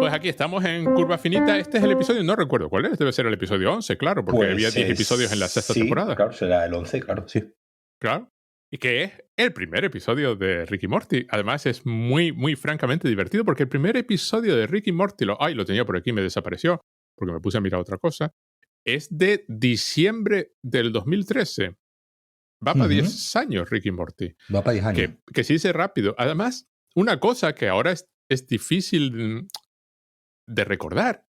Pues aquí estamos en Curva Finita. Este es el episodio, no recuerdo cuál es, debe ser el episodio 11, claro, porque Pues había 10 episodios en la sexta temporada. Claro, será el 11, claro, sí. Claro. Y que es el primer episodio de Rick y Morty. Además es muy, muy francamente divertido porque el primer episodio de Rick y Morty, lo tenía por aquí, me desapareció porque me puse a mirar otra cosa, es de diciembre del 2013. Va para 10 años Rick y Morty. Va para 10 años. Que se dice rápido. Además, una cosa que ahora es difícil de recordar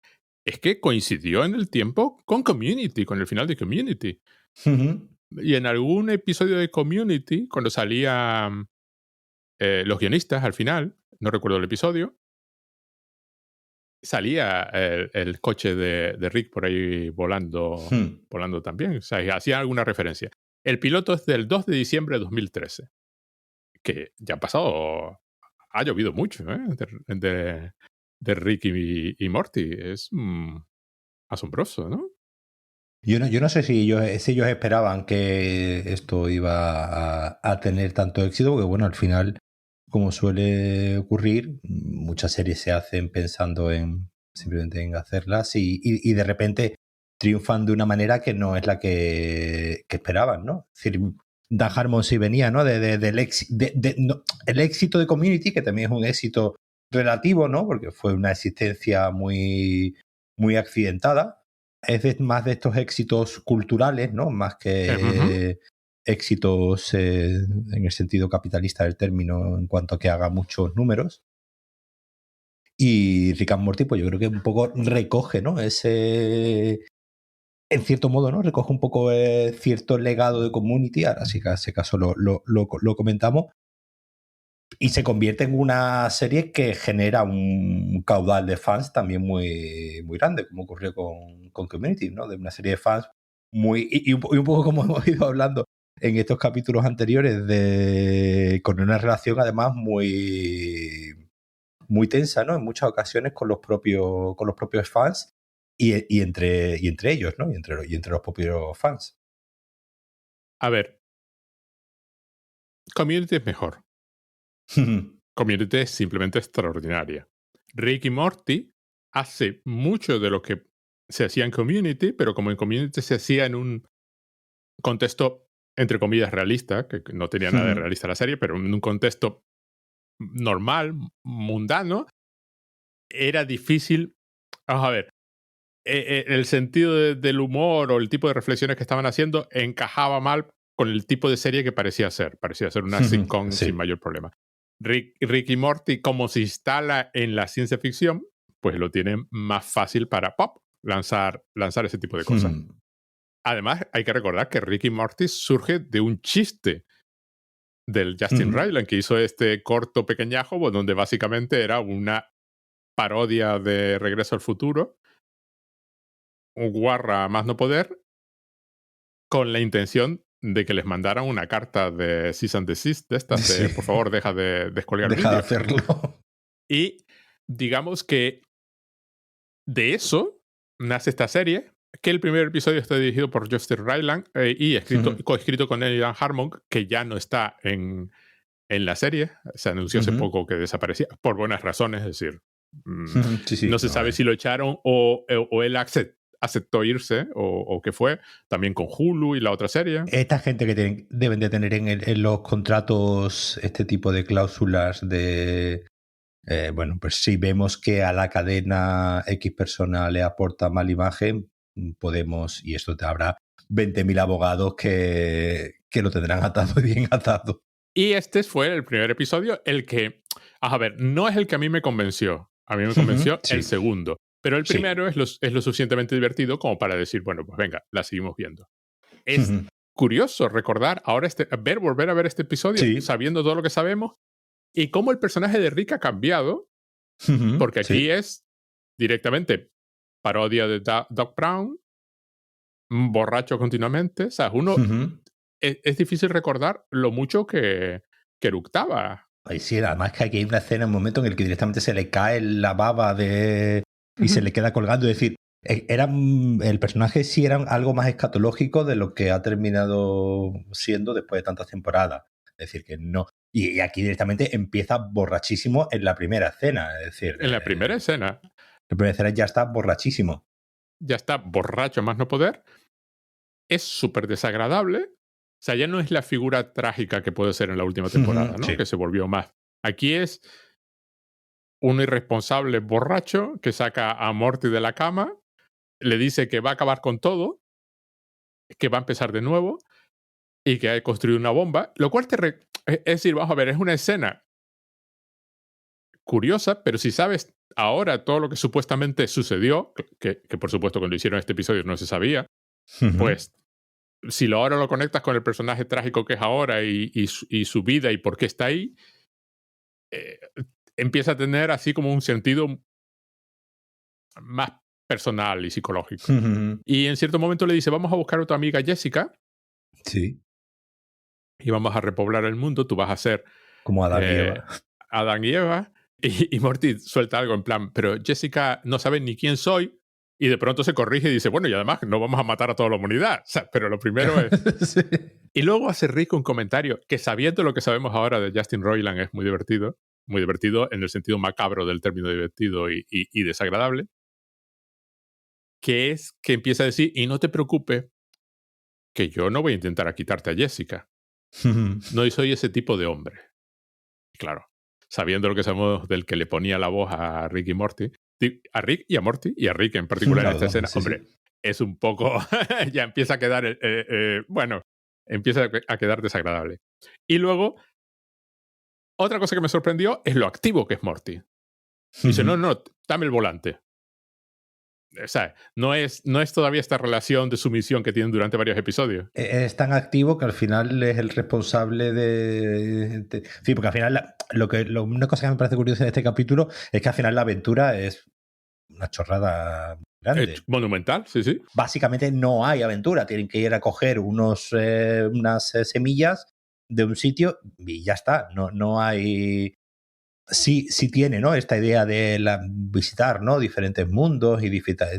es que coincidió en el tiempo con Community, con el final de Community. Y en algún episodio de Community, cuando salían los guionistas al final, no recuerdo el episodio, salía el coche de Rick por ahí volando también. O sea, hacía alguna referencia. El piloto es del 2 de diciembre de 2013. Que ya ha pasado, ha llovido mucho, de Rick y Morty. Es asombroso, ¿no? Yo no sé si ellos esperaban que esto iba a tener tanto éxito, porque bueno, al final, como suele ocurrir, muchas series se hacen pensando simplemente en hacerlas y de repente triunfan de una manera que no es la que esperaban, ¿no? Es decir, Dan Harmon sí venía, ¿no? El éxito de Community, que también es un éxito relativo, ¿no? Porque fue una existencia muy, muy accidentada. Es más de estos éxitos culturales, ¿no? Más que éxitos en el sentido capitalista del término, en cuanto a que haga muchos números. Y Rick and Morty, pues yo creo que un poco recoge, ¿no? Ese, en cierto modo, ¿no? Recoge un poco cierto legado de Community. Ahora sí que en ese caso lo comentamos. Y se convierte en una serie que genera un caudal de fans también muy, muy grande, como ocurrió con Community, ¿no? De una serie de fans muy... Y un poco como hemos ido hablando en estos capítulos anteriores, con una relación además muy, muy tensa, ¿no? En muchas ocasiones con los propios fans y entre ellos, ¿no? Y entre los propios fans. A ver, Community es mejor. Community es simplemente extraordinaria. Rick y Morty hace mucho de lo que se hacía en Community, pero como en Community se hacía en un contexto, entre comillas, realista, que no tenía nada de realista la serie, pero en un contexto normal, mundano, era difícil. Vamos a ver, el sentido del humor o el tipo de reflexiones que estaban haciendo encajaba mal con el tipo de serie que parecía ser. Parecía ser una sitcom sin mayor problema. Rick y Morty, como se instala en la ciencia ficción, pues lo tienen más fácil para lanzar ese tipo de cosas. Además, hay que recordar que Rick y Morty surge de un chiste del Justin Roiland, que hizo este corto pequeñajo, donde básicamente era una parodia de Regreso al Futuro, un guarra más no poder, con la intención de que les mandaran una carta de cease and desist, de estas, de por favor, deja de descolgar vídeo. Deja de hacerlo. Y digamos que de eso nace esta serie, que el primer episodio está dirigido por Justin Roiland y coescrito con Dan Harmon, que ya no está en la serie. Se anunció hace poco que desaparecía, por buenas razones, es decir, no se sabe si lo echaron o él aceptó irse o qué fue, también con Hulu y la otra serie. Esta gente que deben de tener en los contratos este tipo de cláusulas de... bueno, pues si vemos que a la cadena X persona le aporta mala imagen, podemos, y esto te habrá 20.000 abogados que lo tendrán atado y bien atado. Y este fue el primer episodio, el que, a ver, no es el que a mí me convenció. A mí me convenció el segundo. Pero el primero es lo suficientemente divertido como para decir, bueno, pues venga, la seguimos viendo. Es curioso recordar ahora volver a ver este episodio sabiendo todo lo que sabemos y cómo el personaje de Rick ha cambiado, porque aquí es directamente parodia de Doc Brown, borracho continuamente. O sea, uno es difícil recordar lo mucho que eructaba. Ay, sí, además que aquí hay una escena, un momento en el que directamente se le cae la baba y se le queda colgando. Es decir, el personaje sí era algo más escatológico de lo que ha terminado siendo después de tantas temporadas. Es decir, que no. Y aquí directamente empieza borrachísimo en la primera escena. Es decir, en la primera escena. El primer escena ya está borrachísimo. Ya está borracho a más no poder. Es súper desagradable. O sea, ya no es la figura trágica que puede ser en la última temporada, ¿no? Sí. Que se volvió más. Aquí es un irresponsable borracho que saca a Morty de la cama, le dice que va a acabar con todo, que va a empezar de nuevo y que ha construido una bomba, lo cual es decir, vamos a ver, es una escena curiosa, pero si sabes ahora todo lo que supuestamente sucedió, que por supuesto cuando hicieron este episodio no se sabía, pues si ahora lo conectas con el personaje trágico que es ahora y su vida y por qué está ahí, empieza a tener así como un sentido más personal y psicológico. Y en cierto momento le dice, vamos a buscar a tu amiga Jessica. Sí. Y vamos a repoblar el mundo, tú vas a ser como Adán y Eva. Adán y Eva. Y Morty suelta algo en plan, pero Jessica no sabe ni quién soy. Y de pronto se corrige y dice, bueno, y además no vamos a matar a toda la humanidad. O sea, pero lo primero es... Sí. Y luego hace Rick un comentario que, sabiendo lo que sabemos ahora de Justin Roiland, es muy divertido en el sentido macabro del término divertido y desagradable, que es que empieza a decir, y no te preocupes, que yo no voy a intentar quitarte a Jessica. No soy ese tipo de hombre. Claro, sabiendo lo que sabemos del que le ponía la voz a Rick y Morty, a Rick y a Morty, y a Rick en particular en esta escena, sí, hombre, sí. Es un poco, ya empieza a quedar, bueno, empieza a quedar desagradable. Y luego, otra cosa que me sorprendió es lo activo que es Morty. Dice, no, dame el volante. O sea, no es todavía esta relación de sumisión que tienen durante varios episodios. Es tan activo que al final es el responsable de... Sí, porque al final una cosa que me parece curiosa de este capítulo es que al final la aventura es una chorrada grande. Monumental, sí, sí. Básicamente no hay aventura. Tienen que ir a coger unas semillas de un sitio y ya está. No hay... Sí tiene, ¿no? Esta idea de visitar, ¿no? Diferentes mundos y visitar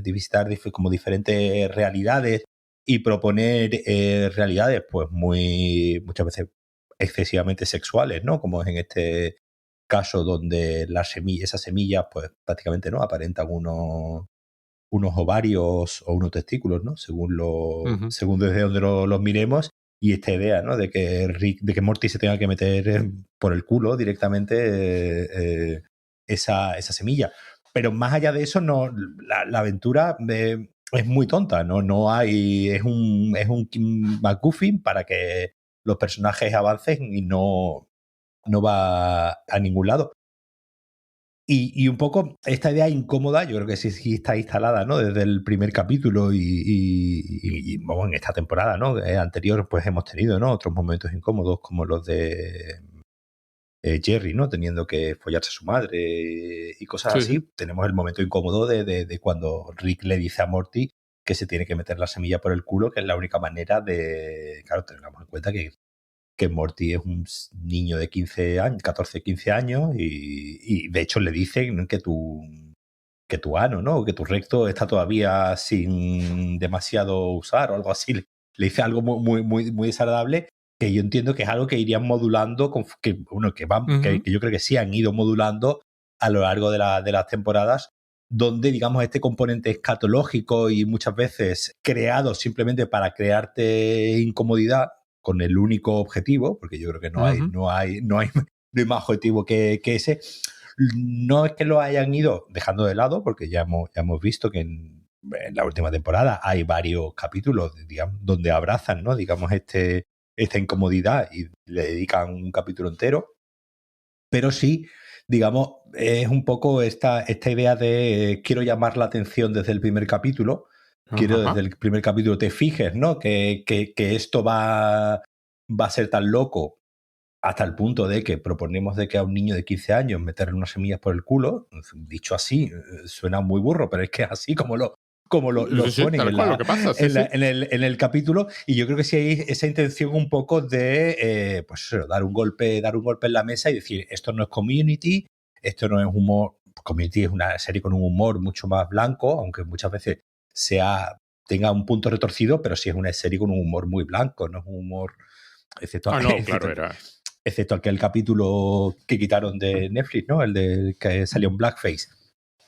como diferentes realidades y proponer realidades, pues muchas veces excesivamente sexuales, ¿no? Como es en este caso donde esas semillas, pues prácticamente, ¿no? Aparentan unos ovarios o unos testículos, ¿no? Según desde donde los miremos. Y esta idea, ¿no? De que Morty se tenga que meter por el culo directamente esa semilla. Pero más allá de eso, no, la aventura es muy tonta, ¿no? No hay. Es un MacGuffin para que los personajes avancen y no va a ningún lado. Y un poco esta idea incómoda, yo creo que sí está instalada, ¿no? Desde el primer capítulo y vamos, en esta temporada, ¿no? Anterior, pues hemos tenido, ¿no? Otros momentos incómodos como los de Jerry, ¿no? Teniendo que follarse a su madre y cosas así. Sí. Tenemos el momento incómodo de cuando Rick le dice a Morty que se tiene que meter la semilla por el culo, que es la única manera de... Claro, tengamos en cuenta que Morty es un niño de 15 años, 14, 15 años y de hecho le dicen que tu ano, ¿no? Que tu recto está todavía sin demasiado usar o algo así. Le dice algo muy desagradable que yo entiendo que es algo que irían modulando, que yo creo que sí han ido modulando a lo largo de las temporadas, donde, digamos, este componente escatológico y muchas veces creado simplemente para crearte incomodidad, con el único objetivo, porque yo creo que no hay más objetivo que ese. No es que lo hayan ido dejando de lado, porque ya hemos visto que en la última temporada hay varios capítulos, digamos, donde abrazan, ¿no? Digamos, esta incomodidad y le dedican un capítulo entero. Pero sí, digamos, es un poco esta idea de quiero llamar la atención desde el primer capítulo. Quiero desde el primer capítulo te fijes, ¿no? Que esto va a ser tan loco hasta el punto de que proponemos de que a un niño de 15 años meterle unas semillas por el culo. Dicho así, suena muy burro, pero es que es así como lo ponen en el capítulo. Y yo creo que sí hay esa intención un poco de pues dar un golpe en la mesa y decir, esto no es Community, esto no es humor. Community es una serie con un humor mucho más blanco, aunque muchas veces tenga un punto retorcido, pero sí es una serie con un humor muy blanco, no es un humor, excepto aquel capítulo que quitaron de Netflix, ¿no? El de que salió en blackface,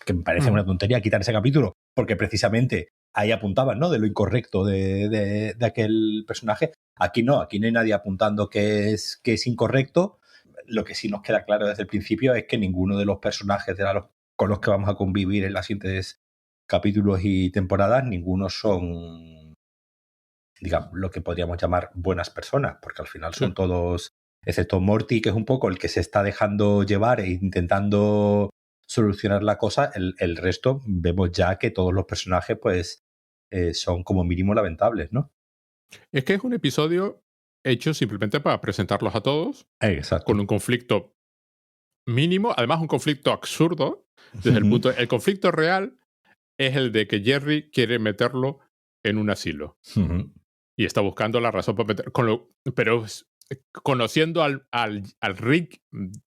que me parece una tontería quitar ese capítulo, porque precisamente ahí apuntaban, ¿no?, de lo incorrecto de aquel personaje. Aquí no hay nadie apuntando que es incorrecto. Lo que sí nos queda claro desde el principio es que ninguno de los personajes con los que vamos a convivir en los siguientes capítulos y temporadas, ninguno son, digamos, lo que podríamos llamar buenas personas, porque al final son todos, excepto Morty, que es un poco el que se está dejando llevar e intentando solucionar la cosa. El resto vemos ya que todos los personajes pues son como mínimo lamentables, ¿no? Es que es un episodio hecho simplemente para presentarlos a todos. Exacto. Con un conflicto mínimo, además un conflicto absurdo. Desde el conflicto real es el de que Jerry quiere meterlo en un asilo. Y está buscando la razón para meterlo. Pero conociendo al Rick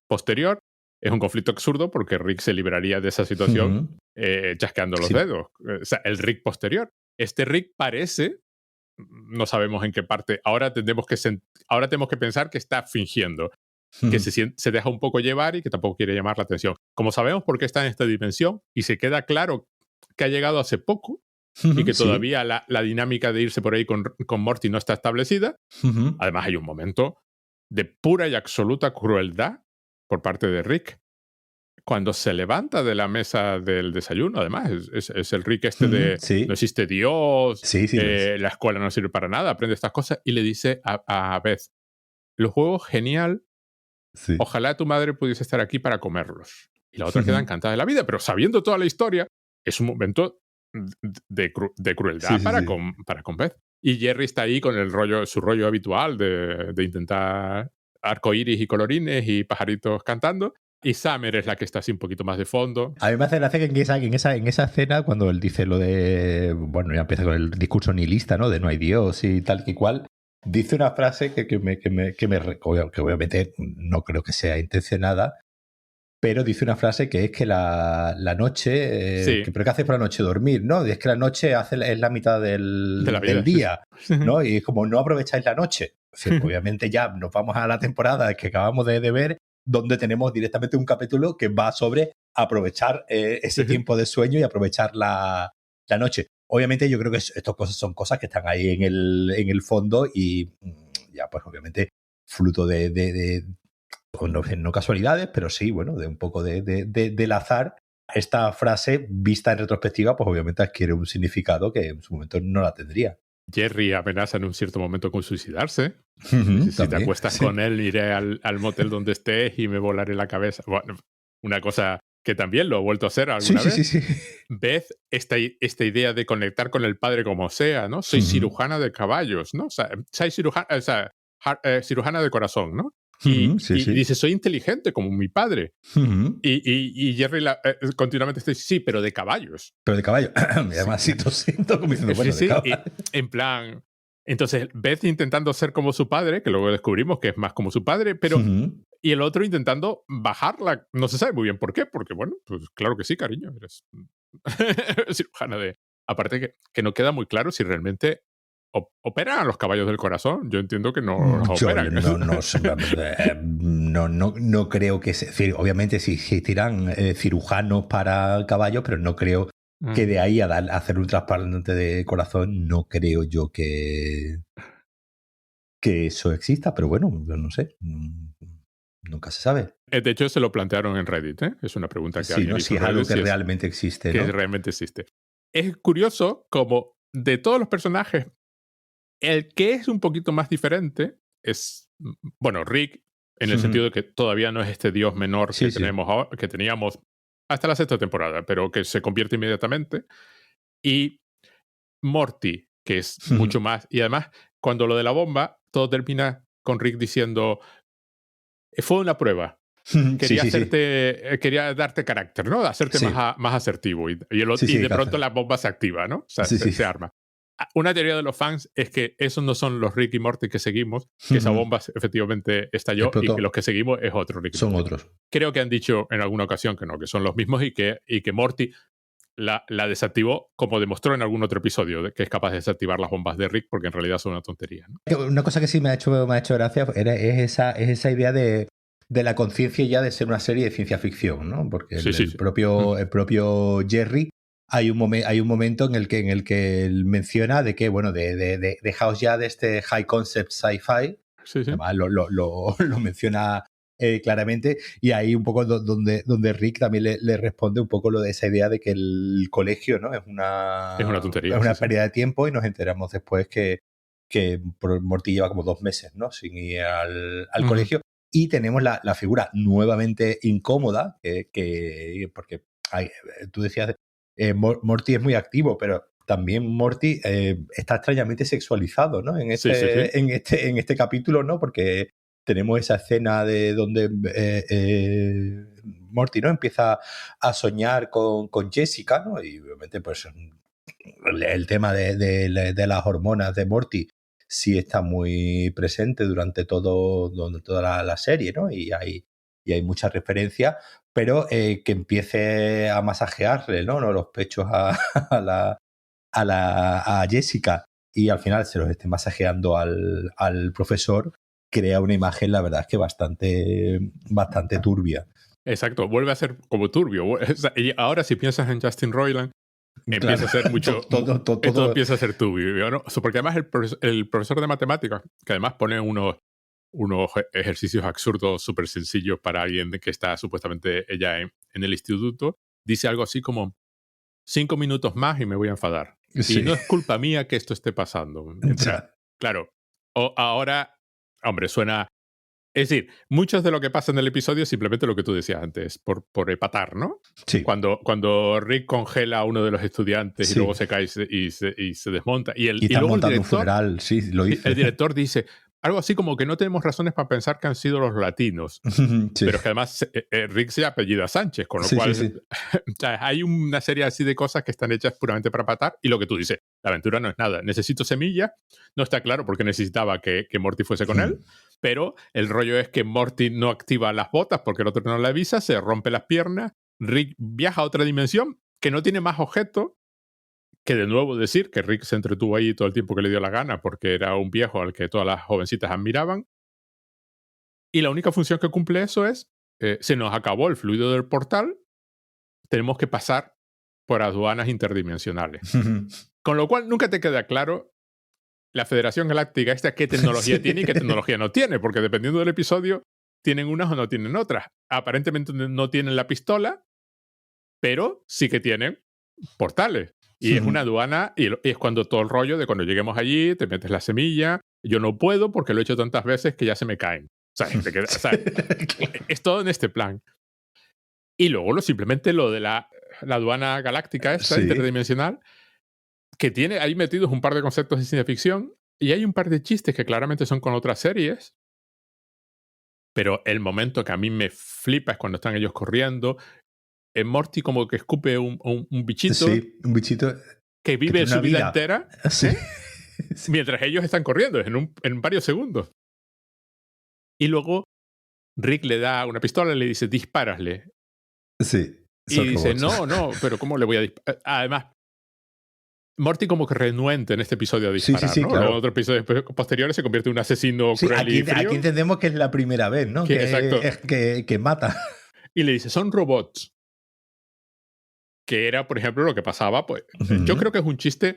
posterior, es un conflicto absurdo porque Rick se libraría de esa situación chasqueando los dedos. O sea, el Rick posterior. Este Rick parece, no sabemos en qué parte, ahora tenemos que pensar que está fingiendo, que se deja un poco llevar y que tampoco quiere llamar la atención. Como sabemos por qué está en esta dimensión y se queda claro que ha llegado hace poco y que todavía la dinámica de irse por ahí con Morty no está establecida, además hay un momento de pura y absoluta crueldad por parte de Rick cuando se levanta de la mesa del desayuno. Además es el Rick de no existe Dios, la escuela no sirve para nada, aprende estas cosas, y le dice a Beth, los juegos genial, ojalá tu madre pudiese estar aquí para comerlos. Y la otra queda encantada de la vida, pero sabiendo toda la historia, es un momento de crueldad para con Beth. Y Jerry está ahí con su rollo habitual de intentar arcoíris y colorines y pajaritos cantando. Y Summer es la que está así un poquito más de fondo. A mí me hace gracia que en esa escena, cuando él dice lo de... Bueno, ya empieza con el discurso nihilista, ¿no? De no hay Dios y tal que cual. Dice una frase que obviamente no creo que sea intencionada, pero dice una frase que es que la noche... ¿Pero qué haces por la noche? Dormir, ¿no? Y es que la noche es la mitad del día, ¿no? Y es como no aprovecháis la noche. O sea, obviamente ya nos vamos a la temporada que acabamos de ver, donde tenemos directamente un capítulo que va sobre aprovechar ese tiempo de sueño y aprovechar la noche. Obviamente yo creo que estas cosas son cosas que están ahí en el fondo y ya pues obviamente fruto de no casualidades, pero sí, bueno, de un poco del azar. Esta frase, vista en retrospectiva, pues obviamente adquiere un significado que en su momento no la tendría. Jerry amenaza en un cierto momento con suicidarse. Si te acuestas con él, iré al motel donde estés y me volaré la cabeza. Bueno, una cosa que también lo he vuelto a hacer alguna vez. Sí. Beth, esta idea de conectar con el padre como sea, ¿no? Soy cirujana de caballos, ¿no? O sea, soy cirujana de corazón, ¿no? Y dice, soy inteligente como mi padre. Y Jerry continuamente está diciendo, sí, pero de caballos. Pero de caballo. Me llama así, tosiendo, como diciendo, bueno, de caballo. En plan... Entonces, Beth intentando ser como su padre, que luego descubrimos que es más como su padre, pero... Y el otro intentando bajarla. No se sabe muy bien por qué, porque, bueno, pues claro que sí, cariño. Eres cirujana de... Aparte que no queda muy claro si realmente... ¿Operan a los caballos del corazón? Yo entiendo que no los operan. No creo que... obviamente sí existirán cirujanos para caballos, pero no creo que de ahí a hacer un trasplante de corazón, no creo yo que eso exista. Pero bueno, no sé. Nunca se sabe. De hecho, se lo plantearon en Reddit. Es una pregunta que alguien hizo. Si es algo que realmente existe. Que realmente existe. Es curioso como de todos los personajes, el que es un poquito más diferente es, bueno, Rick, en el sentido de que todavía no es este dios menor que teníamos hasta la sexta temporada, pero que se convierte inmediatamente. Y Morty, que es mucho más. Y además, cuando lo de la bomba, todo termina con Rick diciendo, fue una prueba. Quería darte carácter, ¿no? Hacerte más asertivo. Y de pronto la bomba se activa, ¿no? O sea, se arma. Una teoría de los fans es que esos no son los Rick y Morty que seguimos, que esa bomba efectivamente estalló y que los que seguimos es otro Rick y Morty. Son otros. Creo que han dicho en alguna ocasión que no, que son los mismos y que Morty la desactivó, como demostró en algún otro episodio, que es capaz de desactivar las bombas de Rick porque en realidad son una tontería, ¿no? Una cosa que sí me ha hecho gracia es esa idea de de la conciencia ya de ser una serie de ciencia ficción, ¿no? Porque el propio Jerry hay un momento en el que él menciona de que, bueno, dejaos ya de este high concept sci-fi. Sí, sí. Además lo menciona claramente, y ahí un poco donde Rick también le responde un poco lo de esa idea de que el colegio, ¿no? es una tontería. Es una pérdida de tiempo, y nos enteramos después que Morty lleva como 2 meses, ¿no? Sin ir al colegio. Y tenemos la figura nuevamente incómoda, porque tú decías, Morty es muy activo, pero también Morty está extrañamente sexualizado, ¿no? En este capítulo, ¿no? Porque tenemos esa escena de donde Morty, ¿no? Empieza a soñar con Jessica, ¿no? Y obviamente, pues, el tema de las hormonas de Morty sí está muy presente durante toda la serie, ¿no? Y hay muchas referencias, pero que empiece a masajearle, ¿no? Los pechos a Jessica, y al final se los esté masajeando al profesor, crea una imagen, la verdad es que bastante turbia. Exacto, vuelve a ser como turbio. Y ahora si piensas en Justin Roiland, empieza a ser mucho... todo empieza a ser turbio, ¿no? Porque además el profesor de matemáticas, que además pone unos ejercicios absurdos súper sencillos para alguien que está supuestamente ella en el instituto, dice algo así como 5 minutos más y me voy a enfadar. Sí. Y no es culpa mía que esto esté pasando. Claro, ahora, hombre, suena... Es decir, muchos de lo que pasa en el episodio es simplemente lo que tú decías antes, por epatar, ¿no? Sí. Cuando Rick congela a uno de los estudiantes, sí, y luego se cae y se desmonta. Y luego el director, un funeral, sí, lo dice. El director dice algo así como que no tenemos razones para pensar que han sido los latinos. Sí. Pero es que además Rick se apellida Sánchez, con lo cual o sea, hay una serie así de cosas que están hechas puramente para epatar. Y lo que tú dices, la aventura no es nada. Necesito semilla. No está claro por qué necesitaba que Morty fuese con él. Pero el rollo es que Morty no activa las botas porque el otro no le avisa, se rompe las piernas, Rick viaja a otra dimensión que no tiene más objeto que, de nuevo, decir que Rick se entretuvo ahí todo el tiempo que le dio la gana porque era un viejo al que todas las jovencitas admiraban. Y la única función que cumple eso es, se nos acabó el fluido del portal, tenemos que pasar por aduanas interdimensionales. Con lo cual nunca te queda claro la Federación Galáctica esta qué tecnología tiene y qué tecnología no tiene, porque dependiendo del episodio tienen unas o no tienen otras. Aparentemente no tienen la pistola, pero sí que tienen portales. Y es una aduana, y es cuando todo el rollo de cuando lleguemos allí, te metes la semilla, yo no puedo porque lo he hecho tantas veces que ya se me caen. O sea, es todo en este plan. Y luego simplemente lo de la aduana galáctica esta, interdimensional, que tiene ahí metidos un par de conceptos de ciencia ficción, y hay un par de chistes que claramente son con otras series, pero el momento que a mí me flipa es cuando están ellos corriendo, Morty como que escupe un bichito. Sí, un bichito que vive su vida entera, mientras ellos están corriendo, en varios segundos. Y luego Rick le da una pistola y le dice, dispárasle. Sí. Y dice, no, pero ¿cómo le voy a disparar? Además, Morty como que renuente en este episodio a disparar, sí, ¿no? claro. En otros episodios posteriores se convierte en un asesino cruel y frío. Aquí entendemos que es la primera vez, ¿no? Que mata. Y le dice, son robots. Que era, por ejemplo, lo que pasaba, pues, yo creo que es un chiste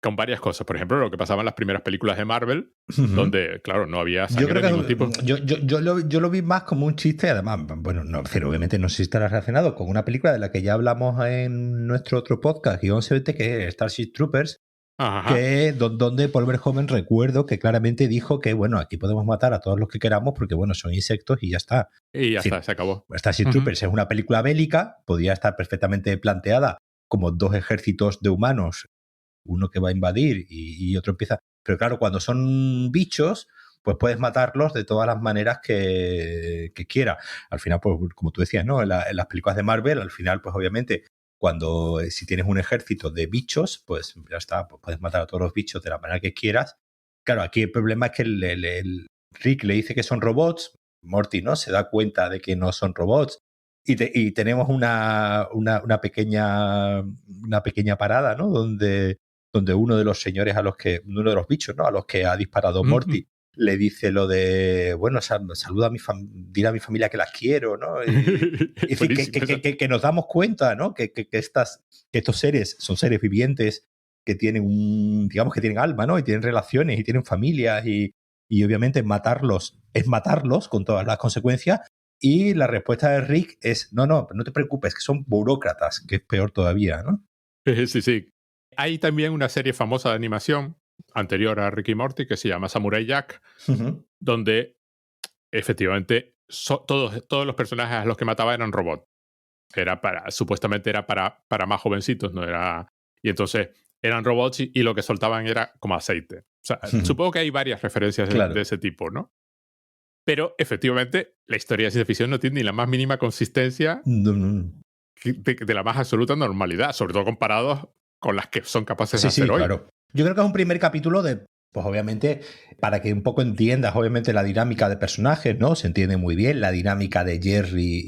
con varias cosas. Por ejemplo, lo que pasaba en las primeras películas de Marvel, donde, claro, no había sangre de ningún tipo. Yo lo vi más como un chiste, además, bueno, no, pero obviamente no sé si estará relacionado con una película de la que ya hablamos en nuestro otro podcast, Guión 7, que es Starship Troopers, donde Paul Verhoeven, recuerdo que claramente dijo que, bueno, aquí podemos matar a todos los que queramos porque, bueno, son insectos y ya está. Y ya está, se acabó. Starship Troopers es una película bélica, podía estar perfectamente planteada como 2 ejércitos de humanos, uno que va a invadir y otro empieza... Pero claro, cuando son bichos, pues puedes matarlos de todas las maneras que quieras. Al final, pues, como tú decías, ¿no? En las películas de Marvel, al final, pues obviamente, si tienes un ejército de bichos, pues ya está, pues puedes matar a todos los bichos de la manera que quieras. Claro, aquí el problema es que el Rick le dice que son robots, Morty no se da cuenta de que no son robots. Y tenemos una pequeña parada, ¿no? Donde uno de los señores uno de los bichos, ¿no? A los que ha disparado Morty, le dice lo de, bueno, saluda a dile a mi familia que las quiero, ¿no? Y decir, que nos damos cuenta, ¿no? Que estos seres son seres vivientes que tienen digamos que tienen alma, ¿no? Y tienen relaciones y tienen familias y obviamente matarlos es matarlos con todas las consecuencias. Y la respuesta de Rick es, no te preocupes, que son burócratas, que es peor todavía, ¿no? Sí. Hay también una serie famosa de animación anterior a Rick y Morty que se llama Samurai Jack, donde efectivamente todos los personajes a los que mataba eran robots. Supuestamente era para más jovencitos, no era. Y entonces eran robots y lo que soltaban era como aceite. O sea, supongo que hay varias referencias de ese tipo, ¿no? Pero efectivamente la historia de ciencia ficción no tiene ni la más mínima consistencia de la más absoluta normalidad, sobre todo comparados con las que son capaces de hacer hoy. Claro. Yo creo que es un primer capítulo de, pues obviamente, para que un poco entiendas, obviamente, la dinámica de personajes, ¿no? Se entiende muy bien la dinámica de Jerry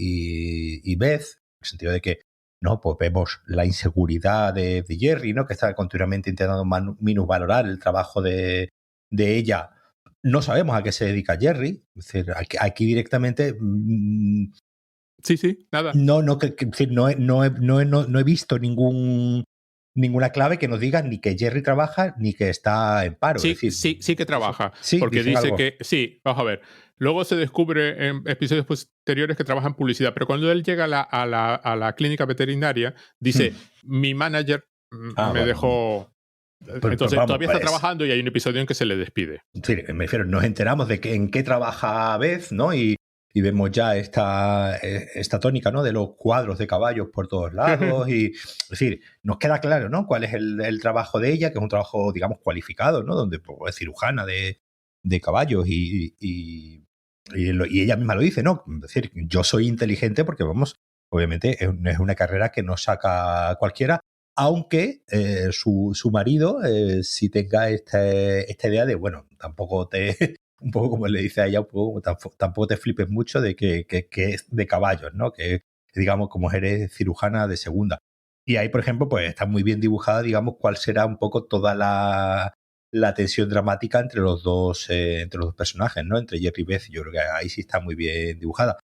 y Beth, en el sentido de que, ¿no? Pues vemos la inseguridad de Jerry, ¿no? Que está continuamente intentando minusvalorar el trabajo de ella. No sabemos a qué se dedica Jerry. Es decir, aquí directamente. Sí, nada. No he visto ninguna clave que nos diga ni que Jerry trabaja ni que está en paro. Sí, es decir, sí que trabaja. Sí, porque dice algo. que. Sí, vamos a ver. Luego se descubre en episodios posteriores que trabaja en publicidad, pero cuando él llega a la clínica veterinaria, dice: mi manager me dejó. Entonces todavía está trabajando y hay un episodio en que se le despide. Sí, me refiero, nos enteramos de en qué trabaja Beth, ¿no? Y vemos ya esta tónica, ¿no? De los cuadros de caballos por todos lados. Y, es decir, nos queda claro, ¿no? Cuál es el trabajo de ella, que es un trabajo, digamos, cualificado, ¿no? Donde pues, es cirujana de caballos y ella misma lo dice, ¿no? Es decir, yo soy inteligente porque, vamos, obviamente es una carrera que no saca cualquiera, aunque su marido sí tenga esta idea de, bueno, tampoco un poco como le dice a ella, un poco, tampoco te flipes mucho de que es de caballos, ¿no? Que digamos, como eres cirujana de segunda. Y ahí, por ejemplo, pues está muy bien dibujada, digamos, cuál será un poco toda la tensión dramática entre los dos personajes, ¿no? Entre Jerry y Beth. Yo creo que ahí sí está muy bien dibujada.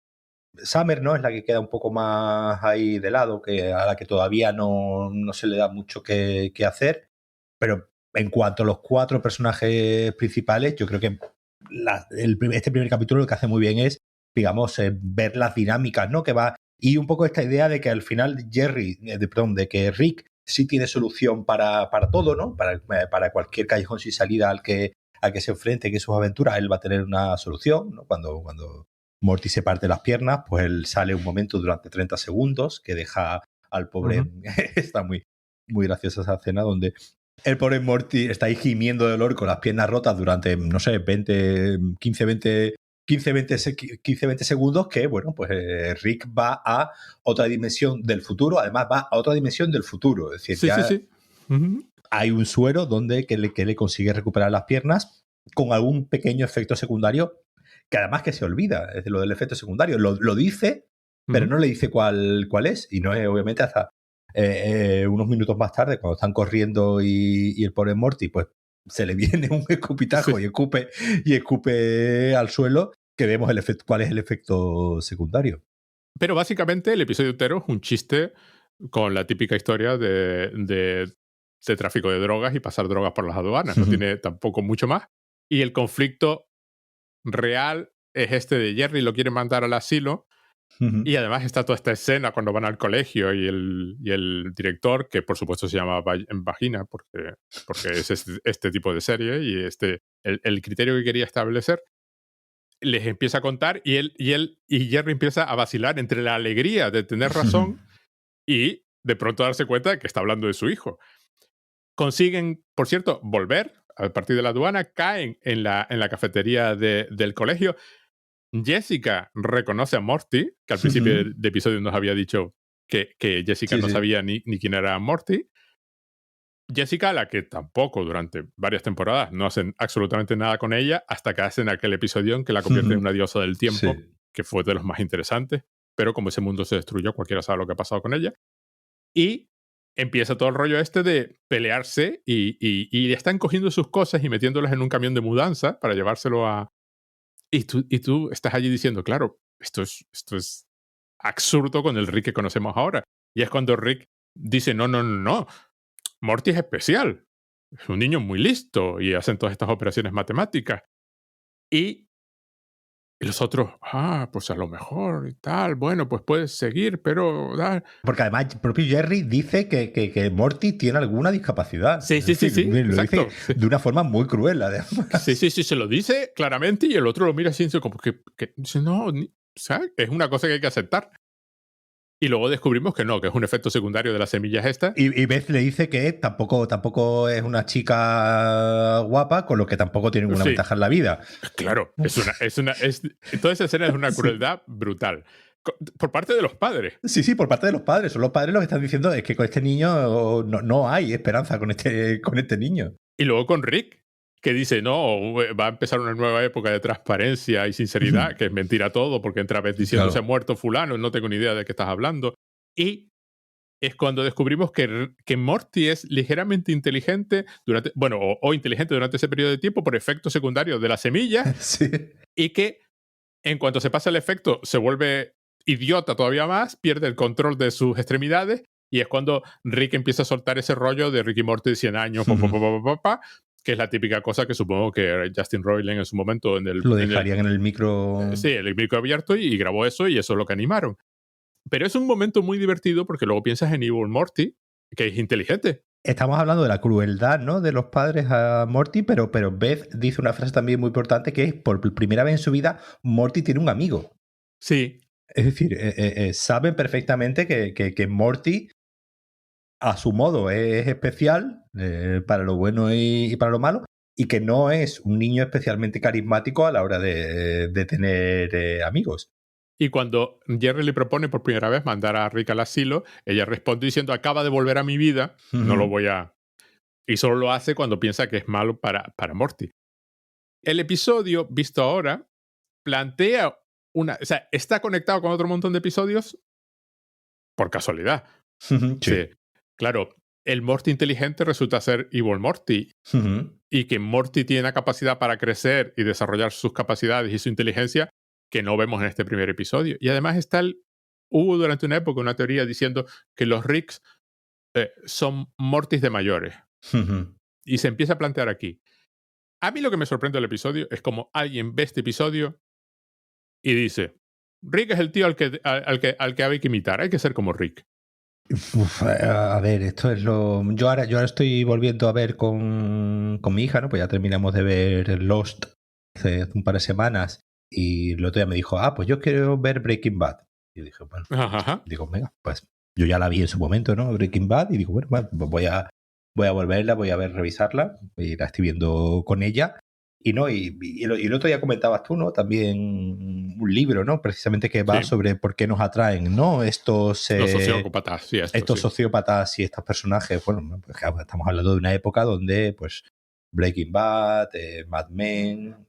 Summer, ¿no? Es la que queda un poco más ahí de lado, a la que todavía no se le da mucho que hacer. Pero en cuanto a los 4 personajes principales, yo creo que este primer capítulo lo que hace muy bien es, digamos, ver las dinámicas, ¿no? Que va. Y un poco esta idea de que al final de que Rick sí tiene solución para todo, ¿no? Para cualquier callejón sin salida al que se enfrente, que sus aventuras, él va a tener una solución, ¿no? Cuando Morty se parte las piernas, pues él sale un momento durante 30 segundos que deja al pobre. Está muy, muy graciosa esa escena donde el pobre Morty está ahí gimiendo de dolor con las piernas rotas durante, no sé, 15, 20 segundos, que, bueno, pues Rick va a otra dimensión del futuro, además va a otra dimensión del futuro. Es decir, sí. Hay un suero donde que le consigue recuperar las piernas con algún pequeño efecto secundario que además que se olvida, es lo del efecto secundario. Lo dice, pero no le dice cuál es. Y no es, obviamente, hasta unos minutos más tarde, cuando están corriendo y el pobre Morty, pues se le viene un escupitajo y escupe al suelo, que vemos cuál es el efecto secundario. Pero básicamente el episodio entero es un chiste con la típica historia de tráfico de drogas y pasar drogas por las aduanas. No tiene tampoco mucho más. Y el conflicto real es este de Jerry lo quiere mandar al asilo. Y además está toda esta escena cuando van al colegio y el director, que por supuesto se llama Vagina porque es este tipo de serie y el criterio que quería establecer, les empieza a contar y Jerry empieza a vacilar entre la alegría de tener razón y de pronto darse cuenta de que está hablando de su hijo. Consiguen, por cierto, volver a partir de la aduana, caen en la cafetería del colegio. Jessica reconoce a Morty, que al principio del episodio nos había dicho que Jessica no sabía ni quién era Morty. Jessica, a la que tampoco durante varias temporadas no hacen absolutamente nada con ella, hasta que hacen aquel episodio en que la convierte en una diosa del tiempo, que fue de los más interesantes, pero como ese mundo se destruyó, cualquiera sabe lo que ha pasado con ella. Y empieza todo el rollo este de pelearse y están cogiendo sus cosas y metiéndolas en un camión de mudanza para llevárselo a... Y tú estás allí diciendo, claro, esto es absurdo con el Rick que conocemos ahora. Y es cuando Rick dice, no, no, no, no, Morty es especial. Es un niño muy listo y hacen todas estas operaciones matemáticas. Y los otros, pues a lo mejor y tal, bueno, pues puedes seguir, pero... Porque además el propio Jerry dice que Morty tiene alguna discapacidad. Sí, Es sí, sí, decir, sí, lo exacto. dice Sí. de una forma muy cruel, además. Sí, sí, sí, se lo dice claramente y el otro lo mira así, como que dice, no, ¿sabes? Es una cosa que hay que aceptar. Y luego descubrimos que no, que es un efecto secundario de las semillas estas. Y Beth le dice que tampoco es una chica guapa, con lo que tampoco tiene ninguna Sí, ventaja en la vida. claro, toda esa escena es una crueldad brutal. Por parte de los padres. Sí, por parte de los padres. Son los padres los que están diciendo es que con este niño no hay esperanza con este niño. Y luego con Rick, que dice, no, va a empezar una nueva época de transparencia y sinceridad, que es mentira todo, porque entra vez diciendo se ha muerto fulano, no tengo ni idea de qué estás hablando. Y es cuando descubrimos que Morty es ligeramente inteligente durante, bueno, o inteligente durante ese periodo de tiempo por efecto secundario de la semilla, Sí. y que en cuanto se pasa el efecto se vuelve idiota todavía más, pierde el control de sus extremidades, y es cuando Rick empieza a soltar ese rollo de Rick y Morty de 100 años, que es la típica cosa que supongo que Justin Roiland en su momento Lo dejarían en el micro. Sí, el micro abierto, y grabó eso, y eso es lo que animaron. Pero es un momento muy divertido porque luego piensas en Evil Morty, que es inteligente. Estamos hablando de la crueldad, ¿no?, de los padres a Morty, pero Beth dice una frase también muy importante, que es, por primera vez en su vida, Morty tiene un amigo. Sí. Es decir, saben perfectamente que Morty, a su modo, es especial, para lo bueno y para lo malo, y que no es un niño especialmente carismático a la hora de tener amigos. Y cuando Jerry le propone por primera vez mandar a Rick al asilo, ella responde diciendo, acaba de volver a mi vida, no lo voy a... Y solo lo hace cuando piensa que es malo para Morty. El episodio, visto ahora, plantea una... O sea, está conectado con otro montón de episodios por casualidad. Sí. Claro, el Morty inteligente resulta ser Evil Morty. Y que Morty tiene la capacidad para crecer y desarrollar sus capacidades y su inteligencia que no vemos en este primer episodio. Y además hubo durante una época una teoría diciendo que los Ricks son Mortys de mayores. Y se empieza a plantear aquí. A mí lo que me sorprende del episodio es como alguien ve este episodio y dice, Rick es el tío al que hay que imitar, hay que ser como Rick. A ver, esto es lo... Yo ahora estoy volviendo a ver con mi hija, ¿no? Pues ya terminamos de ver Lost hace un par de semanas, y el otro día me dijo, pues yo quiero ver Breaking Bad. Y dije, bueno, digo, venga, pues yo ya la vi en su momento, ¿no? Breaking Bad, y digo, bueno, pues voy a volverla, voy a revisarla, y la estoy viendo con ella. Y el otro día comentabas tú, ¿no? También un libro, ¿no? Precisamente que va sobre por qué nos atraen, ¿no? Los sociópatas, sí, estos sociópatas y estos personajes. Bueno, pues estamos hablando de una época donde, pues, Breaking Bad, Mad Men,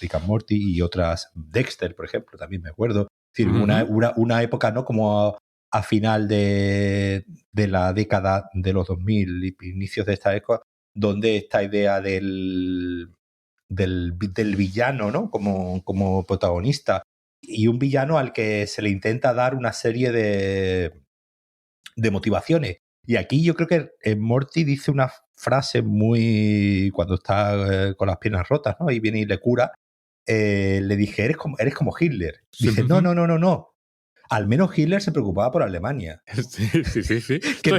Rick and Morty y otras, Dexter, por ejemplo, también me acuerdo. Es decir, una época, ¿no? Como a final de la década de los 2000 y inicios de esta época, donde esta idea del villano, ¿no? Como protagonista, y un villano al que se le intenta dar una serie de motivaciones. Y aquí yo creo que Morty dice una frase muy... cuando está con las piernas rotas, ¿no? Y viene y le cura. Le dije, eres como Hitler. Dice, no. Al menos Hitler se preocupaba por Alemania. Sí. que